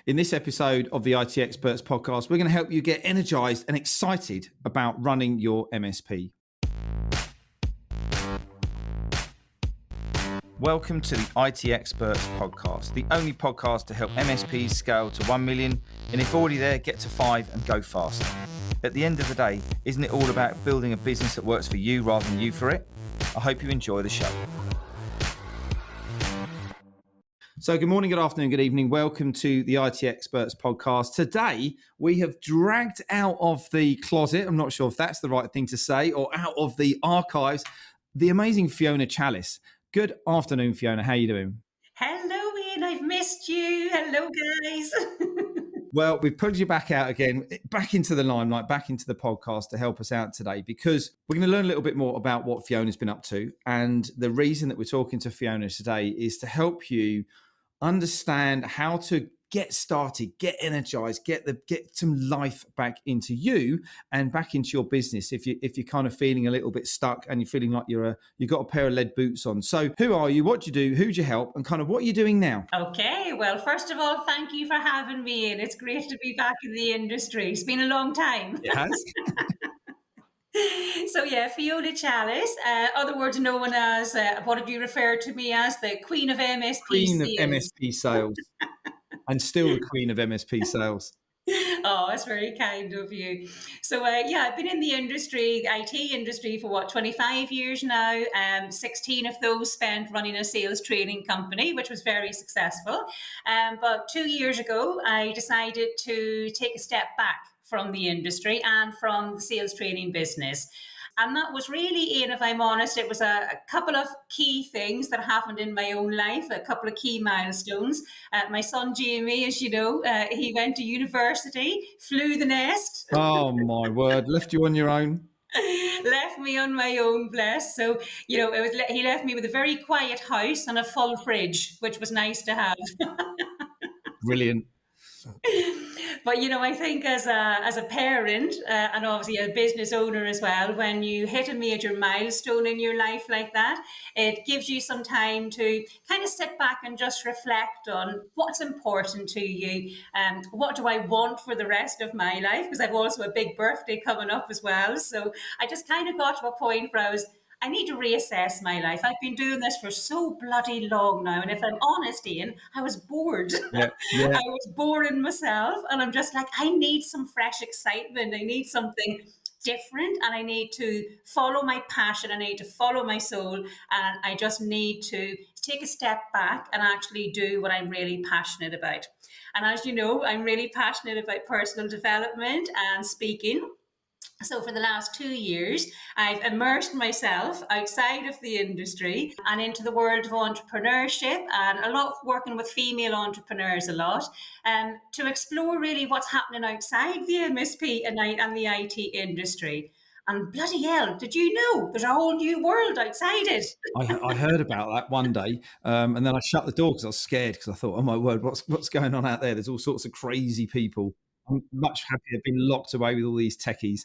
In this episode of the IT Experts podcast, we're going to help you get energized and excited about running your MSP. Welcome to the IT Experts podcast, the only podcast to help MSPs scale to 1 million, and if already there, get to 5 and go faster. At the end of the day, isn't it all about building a business that works for you rather than you for it? I hope you enjoy the show. So good morning, good afternoon, good evening. Welcome to the IT Experts podcast. Today, we have dragged out of the closet, I'm not sure if that's the right thing to say, or out of the archives, the amazing Fiona Challis. Good afternoon, Fiona. How are you doing? Hello, Ian. I've missed you. Hello, guys. Well, we've pulled you back out again, back into the limelight, back into the podcast to help us out today, because we're going to learn a little bit more about what Fiona's been up to. And the reason that we're talking to Fiona today is to help you understand how to get started, get energized, get some life back into you and back into your business. If you're kind of feeling a little bit stuck and you're feeling like you've got a pair of lead boots on. So who are you? What do you do? Who do you help? And kind of what are you doing now? Okay. Well, first of all, thank you for having me in. It's great to be back in the industry. It's been a long time. It has. So yeah, Fiona Challis, other words known as, what did you refer to me as? The Queen of MSP Queen of Sales. MSP Sales. And still the Queen of MSP Sales. Oh, that's very kind of you. So I've been in the industry, the IT industry for 25 years now. 16 of those spent running a sales training company, which was very successful. But 2 years ago, I decided to take a step back from the industry and from the sales training business. And that was really, Ian, if I'm honest, it was a couple of key things that happened in my own life, a couple of key milestones. My son, Jamie, as you know, he went to university, flew the nest. Oh, my word. Left you on your own. Left me on my own, bless. So, he left me with a very quiet house and a full fridge, which was nice to have. Brilliant. But I think as a parent and obviously a business owner as well, when you hit a major milestone in your life like that, it gives you some time to kind of sit back and just reflect on what's important to you. What do I want for the rest of my life? Because I've also a big birthday coming up as well. So I just kind of got to a point where I need to reassess my life. I've been doing this for so bloody long now. And if I'm honest, Ian, I was bored. Yeah. I was boring myself. And I'm just like, I need some fresh excitement. I need something different. And I need to follow my passion. I need to follow my soul. And I just need to take a step back and actually do what I'm really passionate about. And as you know, I'm really passionate about personal development and speaking. So for the last 2 years, I've immersed myself outside of the industry and into the world of entrepreneurship, and a lot of working with female entrepreneurs a lot, to explore really what's happening outside the MSP and the IT industry. And bloody hell, did you know there's a whole new world outside it? I heard about that one day, and then I shut the door because I was scared, because I thought, oh my word, what's going on out there? There's all sorts of crazy people. I'm much happier being locked away with all these techies.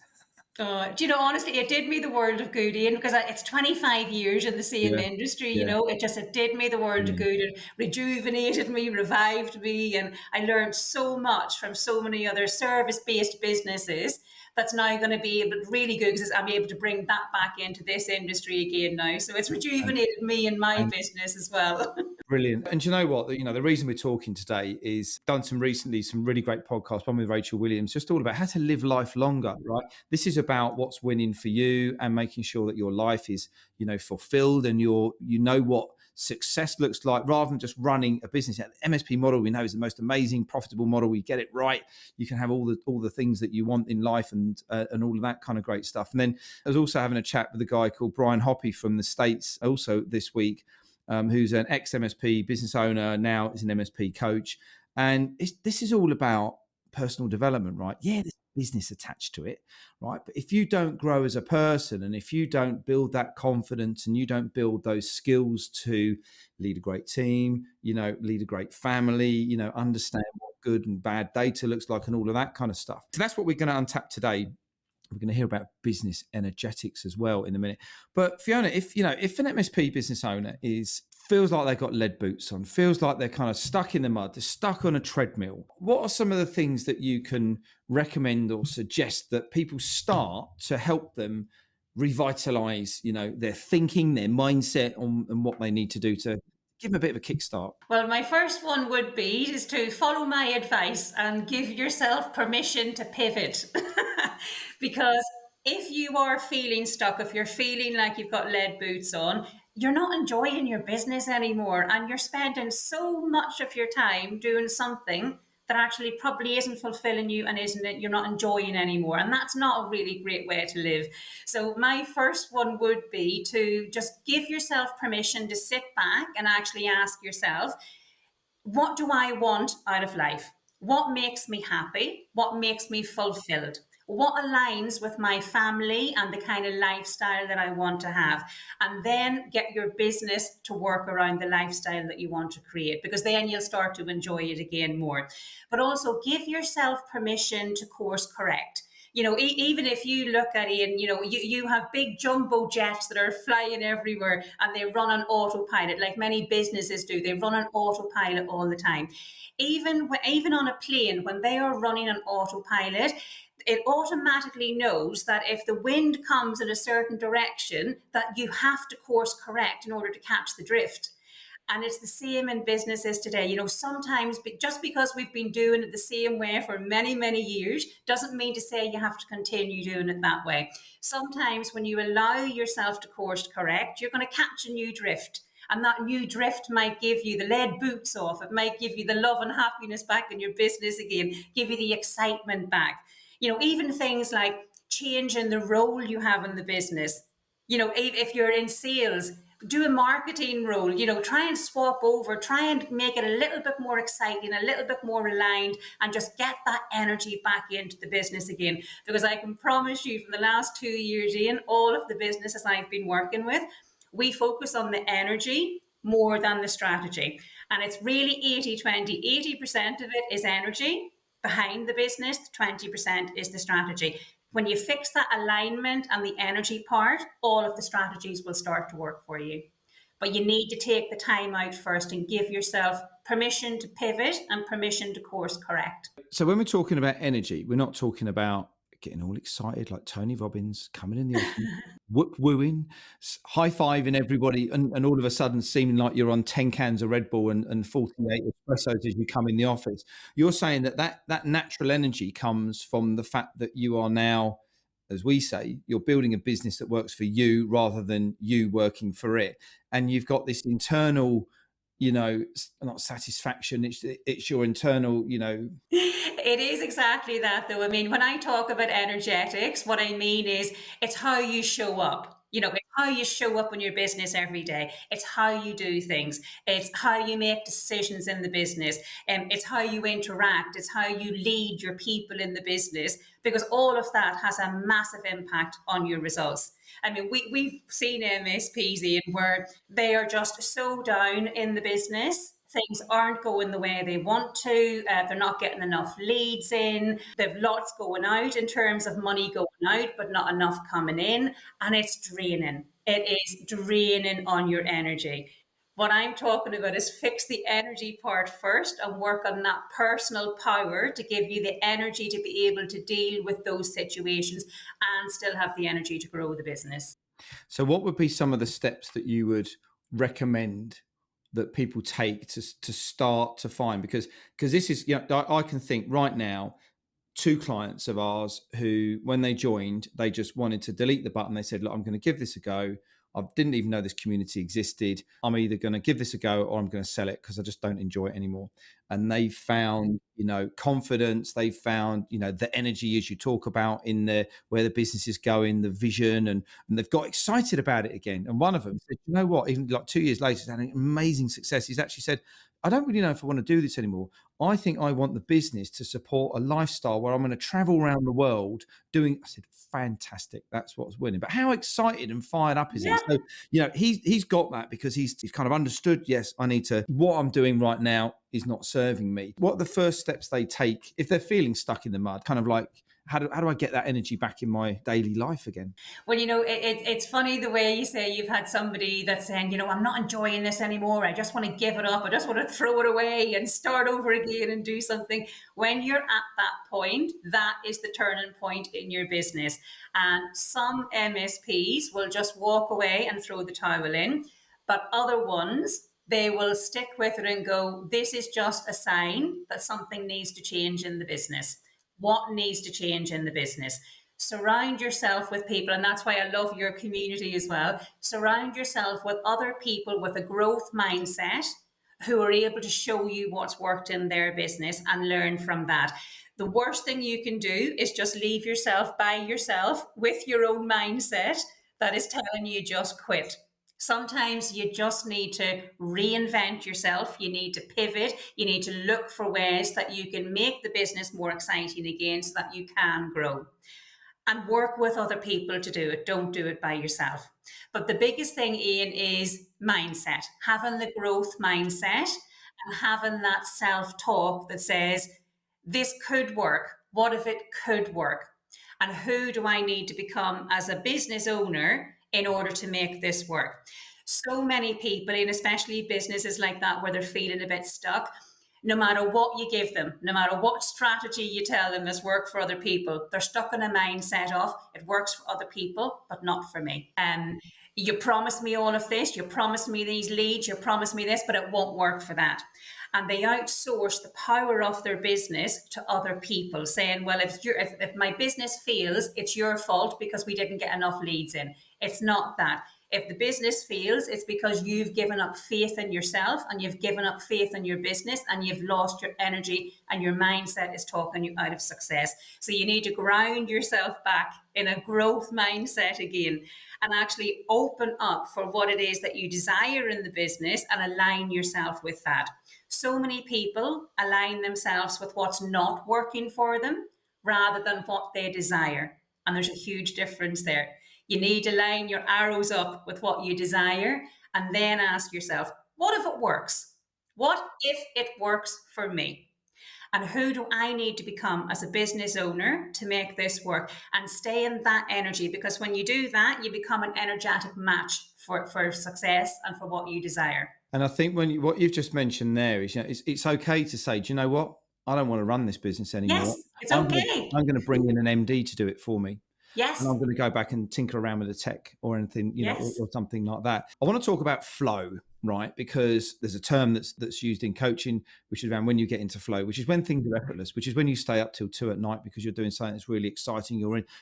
Do you know, honestly, it did me the world of good, Ian, because it's 25 years in the same industry, it did me the world of good. It rejuvenated me, revived me, and I learned so much from so many other service-based businesses. That's now going to be really good because I'm able to bring that back into this industry again now. So it's rejuvenated me and my business as well. Brilliant. And you know what? The reason we're talking today is done some really great podcasts, one with Rachel Williams, just all about how to live life longer, right? This is about what's winning for you and making sure that your life is, fulfilled, and you know what success looks like, rather than just running a business. The MSP model, we know, is the most amazing, profitable model. We get it right. You can have all the things that you want in life and all of that kind of great stuff. And then I was also having a chat with a guy called Brian Hoppy from the States also this week, who's an ex-MSP business owner, now is an MSP coach. And this is all about personal development, right? Yeah, there's business attached to it, right? But if you don't grow as a person, and if you don't build that confidence, and you don't build those skills to lead a great team, lead a great family, understand what good and bad data looks like and all of that kind of stuff. So that's what we're going to untap today. We're going to hear about business energetics as well in a minute. But Fiona, if an MSP business owner is feels like they've got lead boots on, feels like they're kind of stuck in the mud, they're stuck on a treadmill. What are some of the things that you can recommend or suggest that people start to help them revitalize, their thinking, their mindset on and what they need to do to give them a bit of a kickstart? Well, my first one would be is to follow my advice and give yourself permission to pivot. Because if you are feeling stuck, if you're feeling like you've got lead boots on, you're not enjoying your business anymore, and you're spending so much of your time doing something that actually probably isn't fulfilling you and isn't it you're not enjoying anymore, and that's not a really great way to live. So my first one would be to just give yourself permission to sit back and actually ask yourself, what do I want out of life? What makes me happy? What makes me fulfilled? What aligns with my family and the kind of lifestyle that I want to have? And then get your business to work around the lifestyle that you want to create, because then you'll start to enjoy it again more. But also give yourself permission to course correct. Even if you look at it and, you have big jumbo jets that are flying everywhere and they run on autopilot, like many businesses do. They run on autopilot all the time. Even on a plane, when they are running on autopilot, it automatically knows that if the wind comes in a certain direction, that you have to course correct in order to catch the drift. And it's the same in businesses today. Sometimes just because we've been doing it the same way for many, many years doesn't mean to say you have to continue doing it that way. Sometimes when you allow yourself to course correct, you're going to catch a new drift. And that new drift might give you the lead boots off. It might give you the love and happiness back in your business again, give you the excitement back. Even things like changing the role you have in the business. If you're in sales, do a marketing role, try and swap over, try and make it a little bit more exciting, a little bit more aligned, and just get that energy back into the business again. Because I can promise you, from the last 2 years in, all of the businesses I've been working with, we focus on the energy more than the strategy. And it's really 80-20. 80% of it is energy behind the business, 20% is the strategy. When you fix that alignment and the energy part, all of the strategies will start to work for you. But you need to take the time out first and give yourself permission to pivot and permission to course correct. So when we're talking about energy, we're not talking about getting all excited like Tony Robbins coming in the office, wooing, high-fiving everybody, and all of a sudden seeming like you're on 10 cans of Red Bull and 48 espressos as you come in the office. You're saying that natural energy comes from the fact that you are now, as we say, you're building a business that works for you rather than you working for it. And you've got this internal, not satisfaction, it's your internal, It is exactly that, though. I mean, when I talk about energetics, what I mean is it's how you show up. It's how you show up in your business every day. It's how you do things. It's how you make decisions in the business. It's how you interact. It's how you lead your people in the business, because all of that has a massive impact on your results. I mean, we've seen MSPs in where they are just so down in the business. Things aren't going the way they want to. They're not getting enough leads in. They've lots going out in terms of money going out, but not enough coming in. And it's draining. It is draining on your energy. What I'm talking about is fix the energy part first and work on that personal power to give you the energy to be able to deal with those situations and still have the energy to grow the business. So what would be some of the steps that you would recommend that people take to start to find? Because this is, I can think right now, 2 clients of ours who, when they joined, they just wanted to delete the button. They said, look, I'm going to give this a go. I didn't even know this community existed. I'm either going to give this a go or I'm going to sell it because I just don't enjoy it anymore. And they found, confidence. They found, the energy, as you talk about, in where the business is going, the vision, and they've got excited about it again. And one of them said, you know what, even like 2 years later, he's had an amazing success. He's actually said, I don't really know if I want to do this anymore. I think I want the business to support a lifestyle where I'm going to travel around the world doing. I said, fantastic. That's what's winning. But how excited and fired up is he? Yeah. So, he's got that because he's kind of understood, yes, what I'm doing right now is not serving me. What are the first steps they take if they're feeling stuck in the mud, kind of like How do I get that energy back in my daily life again? Well, it's funny the way you say you've had somebody that's saying, I'm not enjoying this anymore. I just want to give it up. I just want to throw it away and start over again and do something. When you're at that point, that is the turning point in your business. And some MSPs will just walk away and throw the towel in, but other ones, they will stick with it and go, this is just a sign that something needs to change in the business. What needs to change in the business? Surround yourself with people, and that's why I love your community as well. Surround yourself with other people with a growth mindset who are able to show you what's worked in their business and learn from that. The worst thing you can do is just leave yourself by yourself with your own mindset that is telling you just quit. Sometimes you just need to reinvent yourself. You need to pivot. You need to look for ways that you can make the business more exciting again so that you can grow. And work with other people to do it. Don't do it by yourself. But the biggest thing, Ian, is mindset, having the growth mindset and having that self talk that says, this could work. What if it could work? And who do I need to become as a business owner in order to make this work? So many people, and especially businesses like that where they're feeling a bit stuck, no matter what you give them, no matter what strategy you tell them has worked for other people, they're stuck in a mindset of it works for other people, but not for me. You promised me all of this, you promised me these leads, you promised me this, but it won't work for that. And they outsource the power of their business to other people, saying, well, if my business fails, it's your fault because we didn't get enough leads in. It's not that. If the business fails, it's because you've given up faith in yourself and you've given up faith in your business and you've lost your energy and your mindset is talking you out of success. So you need to ground yourself back in a growth mindset again and actually open up for what it is that you desire in the business and align yourself with that. So many people align themselves with what's not working for them rather than what they desire. And there's a huge difference there. You need to line your arrows up with what you desire and then ask yourself, what if it works? What if it works for me? And who do I need to become as a business owner to make this work? And stay in that energy, because when you do that, you become an energetic match for success and for what you desire. And I think what you've just mentioned there is, it's okay to say, do you know what? I don't want to run this business anymore. Yes, it's okay. I'm going to bring in an MD to do it for me. And Yes, I'm going to go back and tinker around with the tech or anything, yes. or something like that. I want to talk about flow, right? Because there's a term that's used in coaching, which is around when you get into flow, which is when things are effortless, which is when you stay up till 2 a.m. because you're doing something that's really exciting.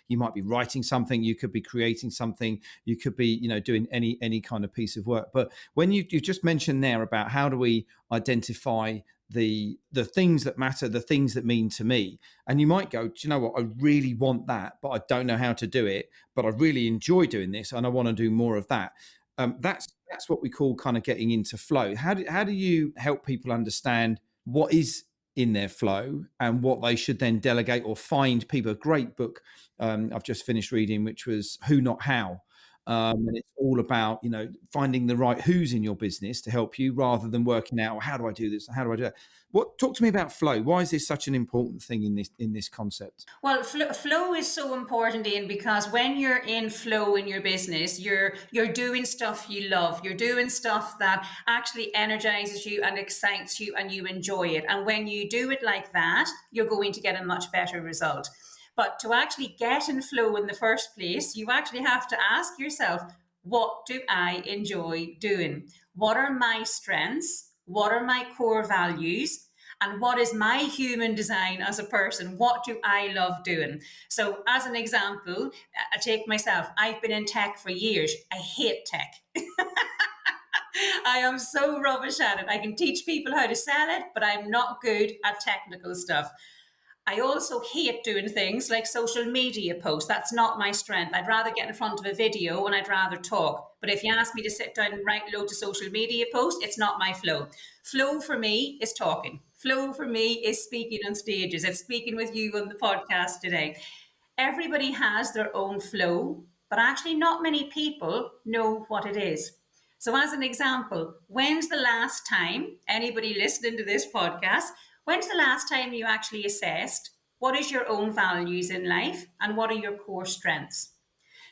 You might be writing something, you could be creating something, you could be, doing any kind of piece of work. But when you just mentioned there about how do we identify the things that matter, the things that mean to me. And you might go, do you know what? I really want that, but I don't know how to do it, but I really enjoy doing this and I want to do more of that. That's what we call kind of getting into flow. How do you help people understand what is in their flow and what they should then delegate or find people? A great book I've just finished reading, which was Who Not How. And it's all about, finding the right who's in your business to help you rather than working out, how do I do this? How do I do that? Talk to me about flow. Why is this such an important thing in this concept? Well, flow is so important, Ian, because when you're in flow in your business, you're doing stuff you love. You're doing stuff that actually energizes you and excites you and you enjoy it. And when you do it like that, you're going to get a much better result. But to actually get in flow in the first place, you actually have to ask yourself, what do I enjoy doing? What are my strengths? What are my core values? And what is my human design as a person? What do I love doing? So as an example, I take myself. I've been in tech for years. I hate tech. I am so rubbish at it. I can teach people how to sell it, but I'm not good at technical stuff. I also hate doing things like social media posts. That's not my strength. I'd rather get in front of a video and I'd rather talk. But if you ask me to sit down and write loads of social media posts, it's not my flow. Flow for me is talking. Flow for me is speaking on stages. It's speaking with you on the podcast today. Everybody has their own flow, but actually not many people know what it is. So as an example, when's the last time, anybody listening to this podcast, when's the last time you actually assessed what is your own values in life and what are your core strengths.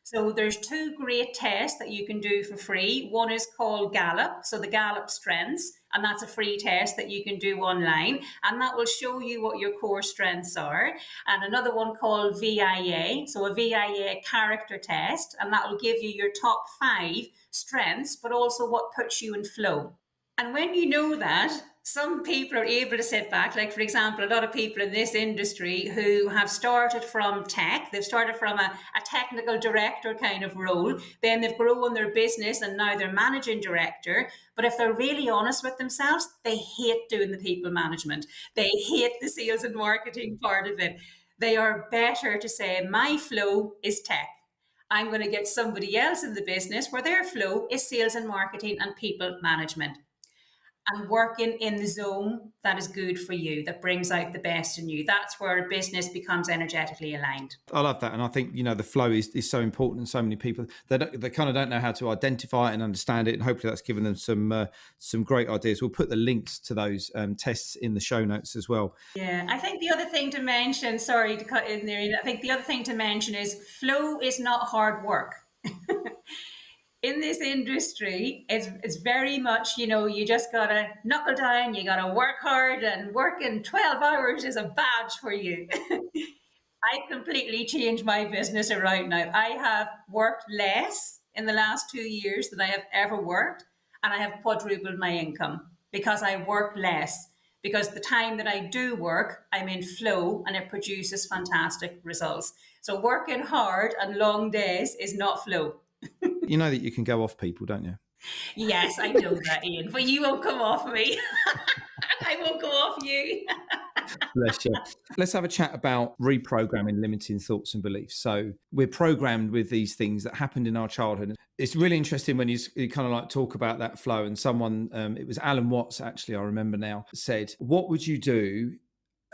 So there's two great tests that you can do for free. One is called Gallup, so the Gallup Strengths, and that's a free test that you can do online, and that will show you what your core strengths are. And another one called VIA, so a VIA character test, and that will give you your top 5 strengths, but also what puts you in flow. And when you know that, some people are able to sit back, like, for example, a lot of people in this industry who have started from tech, they've started from a technical director kind of role, then they've grown their business and now they're managing director. But if they're really honest with themselves, they hate doing the people management. They hate the sales and marketing part of it. They are better to say, my flow is tech. I'm going to get somebody else in the business where their flow is sales and marketing and people management, and working in the zone that is good for you, that brings out the best in you. That's where a business becomes energetically aligned. I love that. And I think, the flow is so important. And so many people, they kind of don't know how to identify it and understand it. And hopefully that's given them some great ideas. We'll put the links to those tests in the show notes as well. Yeah, I think the other thing to mention, sorry to cut in there, I think the other thing to mention is flow is not hard work. In this industry, it's very much, you just gotta knuckle down, you gotta work hard, and working 12 hours is a badge for you. I completely changed my business around now. I have worked less in the last 2 years than I have ever worked, and I have quadrupled my income because I work less. Because the time that I do work, I'm in flow and it produces fantastic results. So working hard and long days is not flow. You know that you can go off people, don't you? Yes, I know that, Ian, but you won't come off me. I won't go off you. Bless you. Let's have a chat about reprogramming limiting thoughts and beliefs. So we're programmed with these things that happened in our childhood. It's really interesting when you kind of like talk about that flow. And someone, it was Alan Watts, actually, I remember now, said, what would you do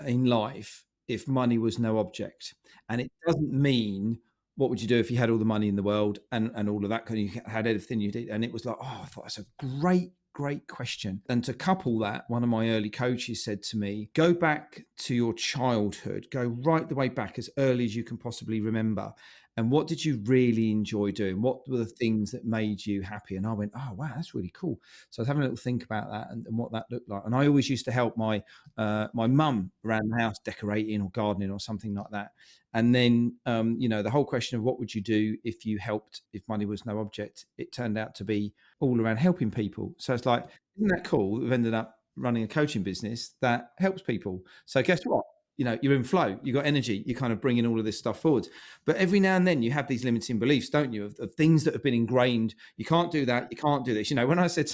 in life if money was no object? And it doesn't mean what would you do if you had all the money in the world and all of that, because you had everything you did. And it was like, I thought that's a great question. And to couple that, one of my early coaches said to me, go back to your childhood, go right the way back as early as you can possibly remember. And what did you really enjoy doing? What were the things that made you happy? And I went, oh, wow, that's really cool. So I was having a little think about that and what that looked like. And I always used to help my mum around the house decorating or gardening or something like that. And then, the whole question of what would you do if money was no object, it turned out to be all around helping people. So it's like, isn't that cool? We've ended up running a coaching business that helps people. So guess what? You're in flow, you've got energy, you're kind of bringing all of this stuff forward. But every now and then you have these limiting beliefs, don't you, of things that have been ingrained. You can't do that. You can't do this. When I said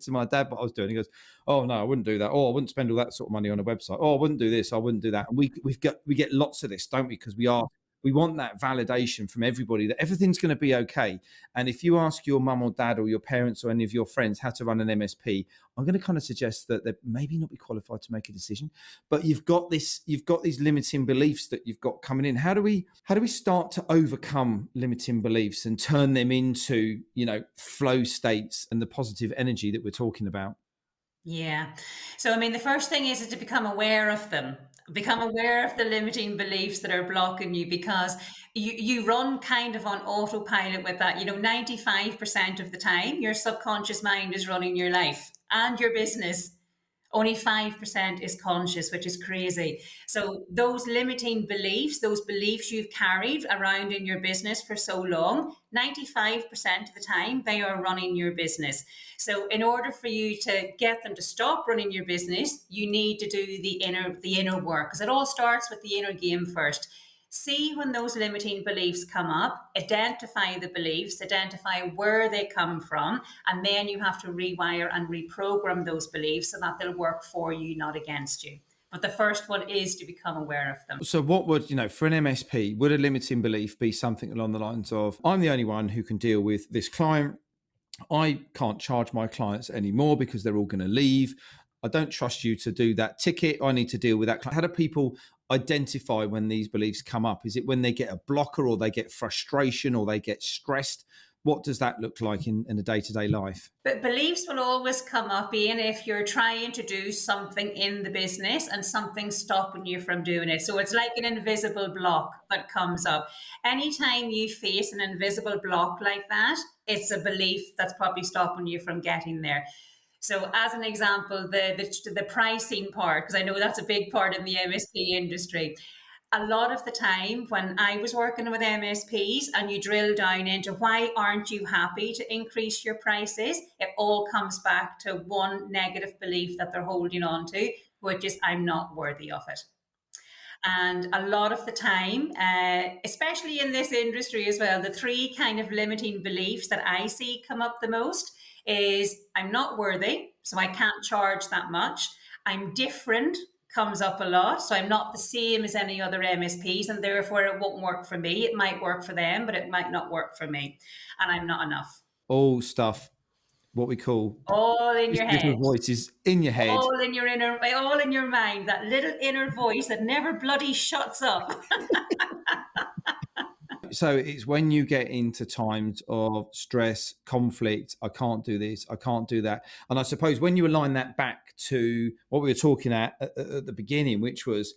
to my dad what I was doing, he goes, oh, no, I wouldn't do that. Oh, I wouldn't spend all that sort of money on a website. Oh, I wouldn't do this. I wouldn't do that. And we get lots of this, don't we? Because we want that validation from everybody that everything's going to be okay. And if you ask your mum or dad or your parents or any of your friends how to run an MSP, I'm going to kind of suggest that they maybe not be qualified to make a decision. But you've got these limiting beliefs that you've got coming in. How do we start to overcome limiting beliefs and turn them into, flow states and the positive energy that we're talking about? Yeah. So, the first thing is to become aware of them. Become aware of the limiting beliefs that are blocking you, because you run kind of on autopilot with that. 95% of the time, your subconscious mind is running your life and your business. Only 5% is conscious, which is crazy. So those limiting beliefs, those beliefs you've carried around in your business for so long, 95% of the time, they are running your business. So in order for you to get them to stop running your business, you need to do the inner work, because it all starts with the inner game first. See when those limiting beliefs come up, identify the beliefs, identify where they come from, and then you have to rewire and reprogram those beliefs so that they'll work for you, not against you. But the first one is to become aware of them. So what would, for an MSP, would a limiting belief be something along the lines of, I'm the only one who can deal with this client. I can't charge my clients anymore because they're all going to leave. I don't trust you to do that ticket. I need to deal with that client. How do people identify when these beliefs come up? Is it when they get a blocker or they get frustration or they get stressed what does that look like in a day-to-day life? But beliefs will always come up, Ian, if you're trying to do something in the business and something's stopping you from doing it. So it's like an invisible block that comes up. Anytime you face an invisible block like that, it's a belief that's probably stopping you from getting there. So, as an example, the pricing part, because I know that's a big part in the MSP industry. A lot of the time when I was working with MSPs and you drill down into why aren't you happy to increase your prices, it all comes back to one negative belief that they're holding on to, which is I'm not worthy of it. And a lot of the time, especially in this industry as well, the three kind of limiting beliefs that I see come up the most is I'm not worthy, so I can't charge that much. I'm different, comes up a lot. So I'm not the same as any other MSPs, and therefore it won't work for me. It might work for them, but it might not work for me. And I'm not enough. All stuff, what we call All in this your little head. voices in your head. All in your mind, that little inner voice that never bloody shuts up. So it's when you get into times of stress, conflict, I can't do this, I can't do that. And I suppose when you align that back to what we were talking at the beginning, which was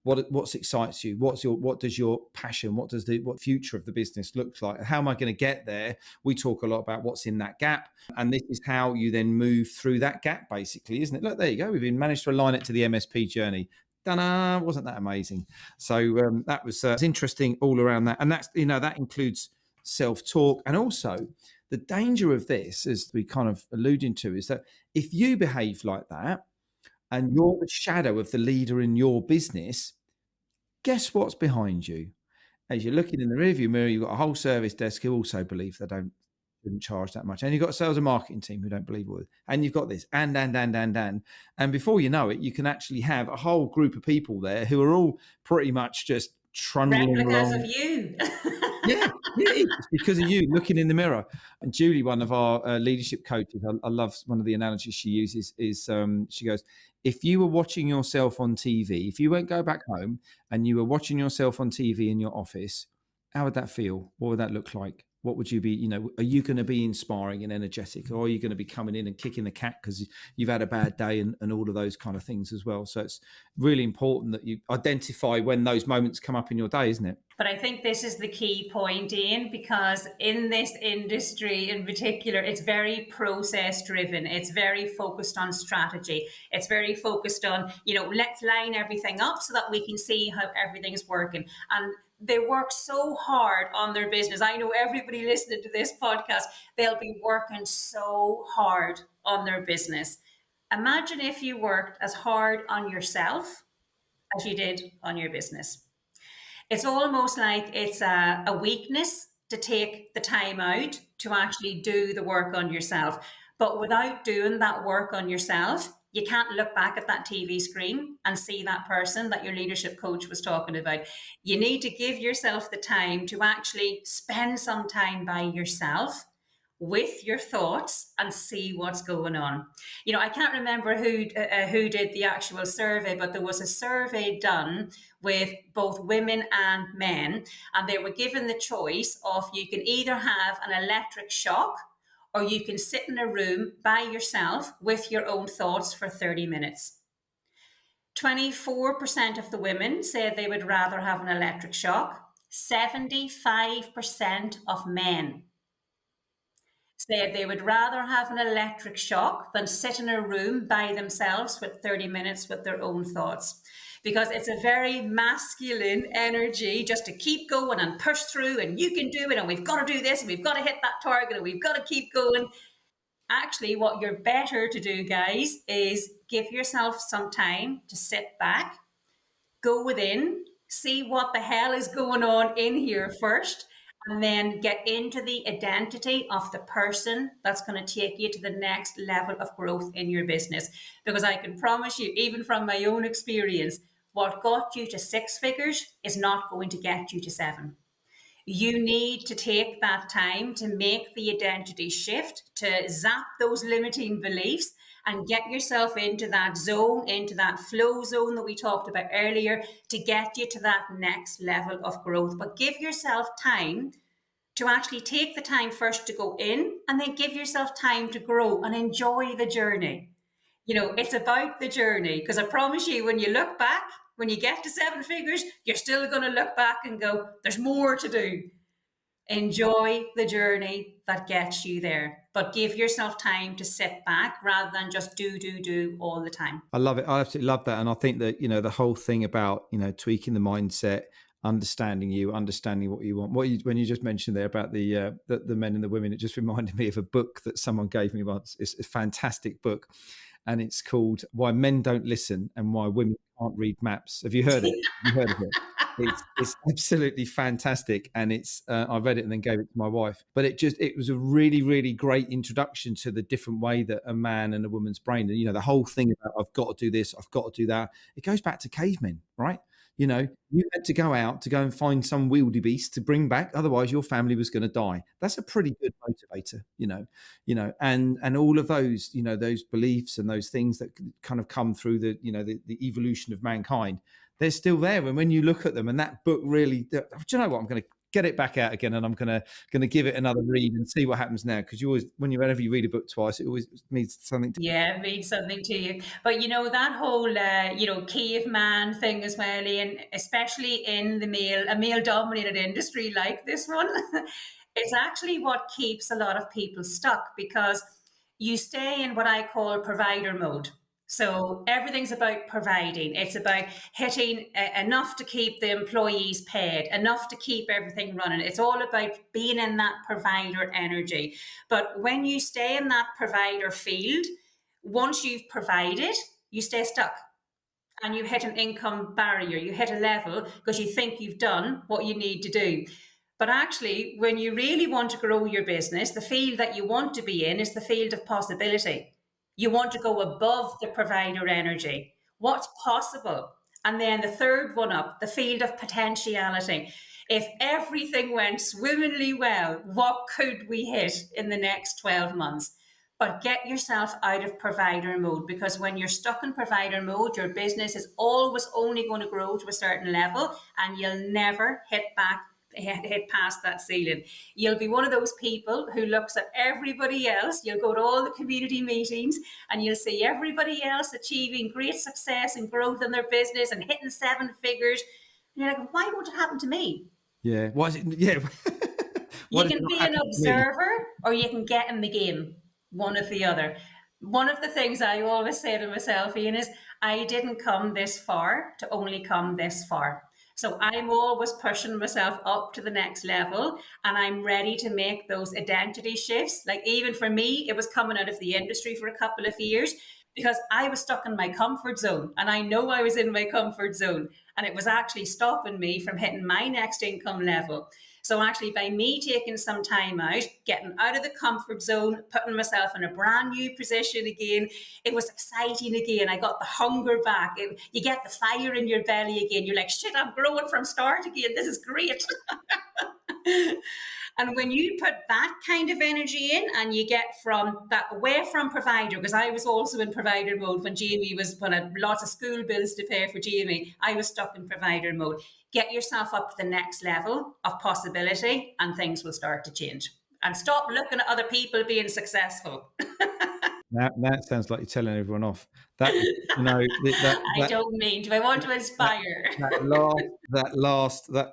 what excites you, what does your passion, what future of the business looks like, how am I going to get there? We talk a lot about what's in that gap, and this is how you then move through that gap, basically, isn't it? Look, there you go, we've even managed to align it to the MSP journey. Ta-da! Wasn't that amazing? So that was interesting all around that, and that's, that includes self-talk, and also the danger of this, as we kind of alluding to, is that if you behave like that and you're the shadow of the leader in your business, guess what's behind you? As you're looking in the rearview mirror, you've got a whole service desk who also believe they shouldn't charge that much. And you've got a sales and marketing team who don't believe it. And you've got this, and. And before you know it, you can actually have a whole group of people there who are all pretty much just trundling Replicas along. of you. Yeah, it's because of you looking in the mirror. And Julie, one of our leadership coaches, I love one of the analogies she uses is she goes, if you were watching yourself on TV, if you won't go back home and you were watching yourself on TV in your office, how would that feel? What would that look like? What would you be, are you going to be inspiring and energetic, or are you going to be coming in and kicking the cat because you've had a bad day and all of those kind of things as well? So it's really important that you identify when those moments come up in your day, isn't it? But I think this is the key point, Ian, because in this industry in particular, it's very process driven. It's very focused on strategy. It's very focused on, let's line everything up so that we can see how everything's working. And they work so hard on their business. I know everybody listening to this podcast, they'll be working so hard on their business. Imagine if you worked as hard on yourself as you did on your business. It's almost like it's a weakness to take the time out to actually do the work on yourself. But without doing that work on yourself, you can't look back at that TV screen and see that person that your leadership coach was talking about. You need to give yourself the time to actually spend some time by yourself with your thoughts and see what's going on. I can't remember who did the actual survey, but there was a survey done with both women and men, and they were given the choice of you can either have an electric shock or you can sit in a room by yourself with your own thoughts for 30 minutes. 24% of the women said they would rather have an electric shock. 75% of men said they would rather have an electric shock than sit in a room by themselves for 30 minutes with their own thoughts. Because it's a very masculine energy just to keep going and push through, and you can do it, and we've got to do this, and we've got to hit that target, and we've got to keep going. Actually, what you're better to do, guys, is give yourself some time to sit back, go within, see what the hell is going on in here first, and then get into the identity of the person that's going to take you to the next level of growth in your business. Because I can promise you, even from my own experience, what got you to 6 figures is not going to get you to 7. You need to take that time to make the identity shift, to zap those limiting beliefs and get yourself into that zone, into that flow zone that we talked about earlier, to get you to that next level of growth. But give yourself time to actually take the time first to go in and then give yourself time to grow and enjoy the journey. It's about the journey, because I promise you, when you look back, when you get to seven figures, you're still going to look back and go, there's more to do. Enjoy the journey that gets you there, but give yourself time to sit back rather than just do all the time. I love it. I absolutely love that. And I think that, the whole thing about, tweaking the mindset, understanding what you want. When you just mentioned there about the men and the women, it just reminded me of a book that someone gave me once. It's a fantastic book, and it's called Why Men Don't Listen and Why Women Can't Read Maps. Have you heard it? Have you heard of it? It's absolutely fantastic, and I read it and then gave it to my wife. But it was a really, really great introduction to the different way that a man and a woman's brain, and the whole thing about I've got to do this, I've got to do that. It goes back to cavemen, right? You had to go out to go and find some wildebeest to bring back, otherwise your family was going to die. That's a pretty good motivator, and all of those, those beliefs and those things that kind of come through the evolution of mankind. They're still there, and when you look at them, and that book really, do you know what? I'm going to get it back out again, and I'm going to give it another read and see what happens now. Because whenever you read a book twice, it always means something. It means something to you. But that whole caveman thing as well, and especially in a male-dominated industry like this one, it's actually what keeps a lot of people stuck, because you stay in what I call provider mode. So everything's about providing. It's about hitting enough to keep the employees paid, enough to keep everything running. It's all about being in that provider energy. But when you stay in that provider field, once you've provided, you stay stuck and you hit an income barrier. You hit a level because you think you've done what you need to do. But actually, when you really want to grow your business, the field that you want to be in is the field of possibility. You want to go above the provider energy. What's possible? And then the third one up, the field of potentiality. If everything went swimmingly well, what could we hit in the next 12 months? But get yourself out of provider mode, because when you're stuck in provider mode, your business is always only going to grow to a certain level, and you'll never hit past that ceiling. You'll be one of those people who looks at everybody else. You'll go to all the community meetings and you'll see everybody else achieving great success and growth in their business and hitting seven figures. And you're like, why won't it happen to me? Yeah. Why is it? Yeah. You can be an observer or you can get in the game, one or the other. One of the things I always say to myself, Ian, is I didn't come this far to only come this far. So I'm always pushing myself up to the next level, and I'm ready to make those identity shifts. Like, even for me, it was coming out of the industry for a couple of years because I was stuck in my comfort zone, and I know I was in my comfort zone, and it was actually stopping me from hitting my next income level. So actually, by me taking some time out, getting out of the comfort zone, putting myself in a brand new position again, it was exciting again. I got the hunger back. You get the fire in your belly again. You're like, shit, I'm growing from start again. This is great. And when you put that kind of energy in and you get from that away from provider, because I was also in provider mode when I had lots of school bills to pay for Jamie, I was stuck in provider mode. Get yourself up to the next level of possibility and things will start to change. And stop looking at other people being successful. That sounds like you're telling everyone off. That I don't mean to. I want to inspire.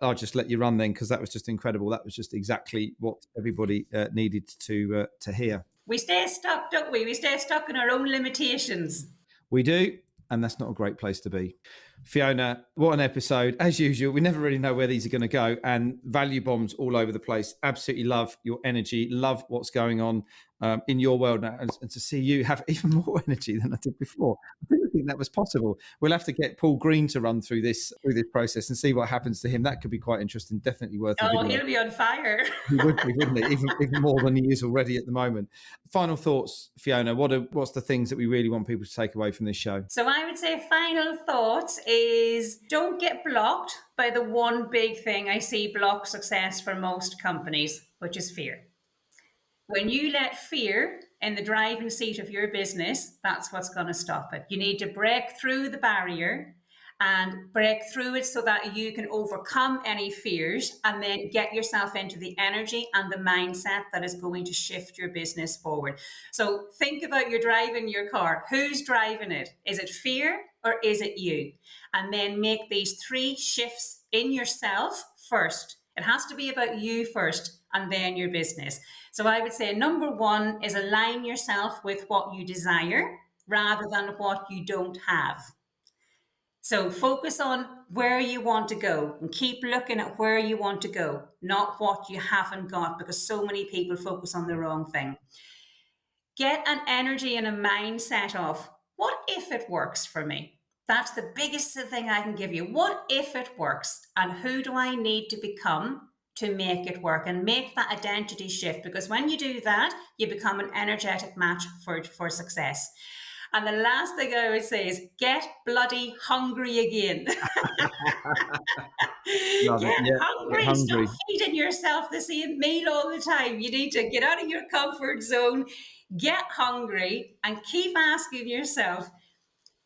I'll just let you run then, because that was just incredible. That was just exactly what everybody needed to hear. We stay stuck, don't we? We stay stuck in our own limitations. We do, and that's not a great place to be. Fiona, what an episode. As usual, we never really know where these are going to go, and value bombs all over the place. Absolutely love your energy, love what's going on in your world now, and to see you have even more energy than I did before. I didn't think that was possible. We'll have to get Paul Green to run through this process and see what happens to him. That could be quite interesting. Definitely worth a video. He'll be on fire. He would be, wouldn't he? Even more than he is already at the moment. Final thoughts, Fiona. What's the things that we really want people to take away from this show? So I would say final thoughts is don't get blocked by the one big thing I see block success for most companies, which is fear. When you let fear in the driving seat of your business, that's what's going to stop it. You need to break through the barrier and break through it so that you can overcome any fears and then get yourself into the energy and the mindset that is going to shift your business forward. So think about you driving your car. Who's driving it? Is it fear or is it you? And then make these 3 shifts in yourself first. It has to be about you first and then your business. So I would say number 1 is align yourself with what you desire rather than what you don't have. So focus on where you want to go and keep looking at where you want to go, not what you haven't got, because so many people focus on the wrong thing. Get an energy and a mindset of, what if it works for me? That's the biggest thing I can give you. What if it works? And who do I need to become to make it work? And make that identity shift, because when you do that, you become an energetic match for success. And the last thing I would say is get bloody hungry again. Get hungry. Stop feeding yourself the same meal all the time. You need to get out of your comfort zone, get hungry, and keep asking yourself,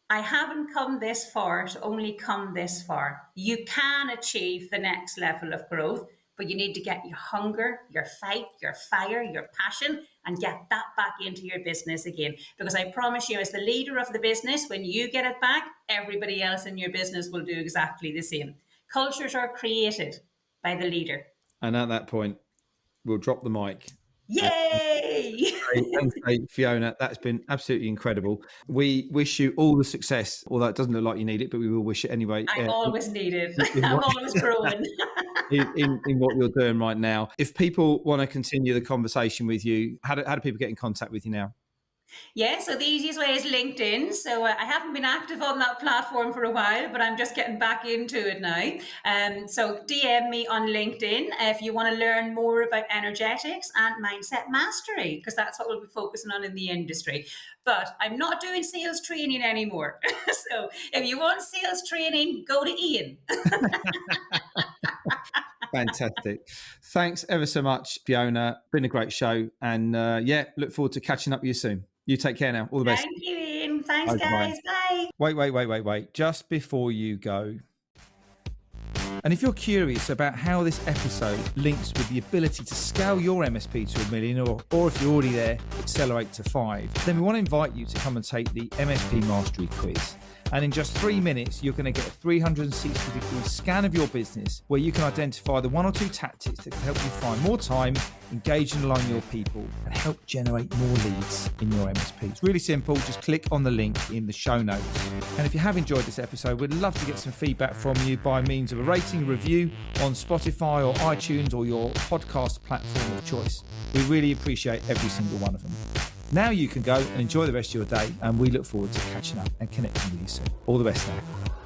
I haven't come this far to only come this far. You can achieve the next level of growth, but you need to get your hunger, your fight, your fire, your passion, and get that back into your business again. Because I promise you, as the leader of the business, when you get it back, everybody else in your business will do exactly the same. Cultures are created by the leader. And at that point, we'll drop the mic. Yay! Thanks, Fiona. That's been absolutely incredible. We wish you all the success, although it doesn't look like you need it, but we will wish it anyway. I always need it. I'm always growing. in what you're doing right now. If people want to continue the conversation with you, how do people get in contact with you now? Yeah, so the easiest way is LinkedIn. So I haven't been active on that platform for a while, but I'm just getting back into it now. So DM me on LinkedIn if you want to learn more about energetics and mindset mastery, because that's what we'll be focusing on in the industry. But I'm not doing sales training anymore. So if you want sales training, go to Ian. Fantastic. Thanks ever so much, Fiona. Been a great show. And look forward to catching up with you soon. You take care now. All the best. Thank you, Ian. Thanks, guys. Bye. Wait. Just before you go. And if you're curious about how this episode links with the ability to scale your MSP to $1 million, or if you're already there, accelerate to 5, then we want to invite you to come and take the MSP Mastery Quiz. And in just 3 minutes, you're going to get a 360-degree scan of your business where you can identify the 1 or 2 tactics that can help you find more time, engage and align your people, and help generate more leads in your MSP. It's really simple. Just click on the link in the show notes. And if you have enjoyed this episode, we'd love to get some feedback from you by means of a rating, review on Spotify or iTunes or your podcast platform of choice. We really appreciate every single one of them. Now you can go and enjoy the rest of your day, and we look forward to catching up and connecting with you soon. All the best now.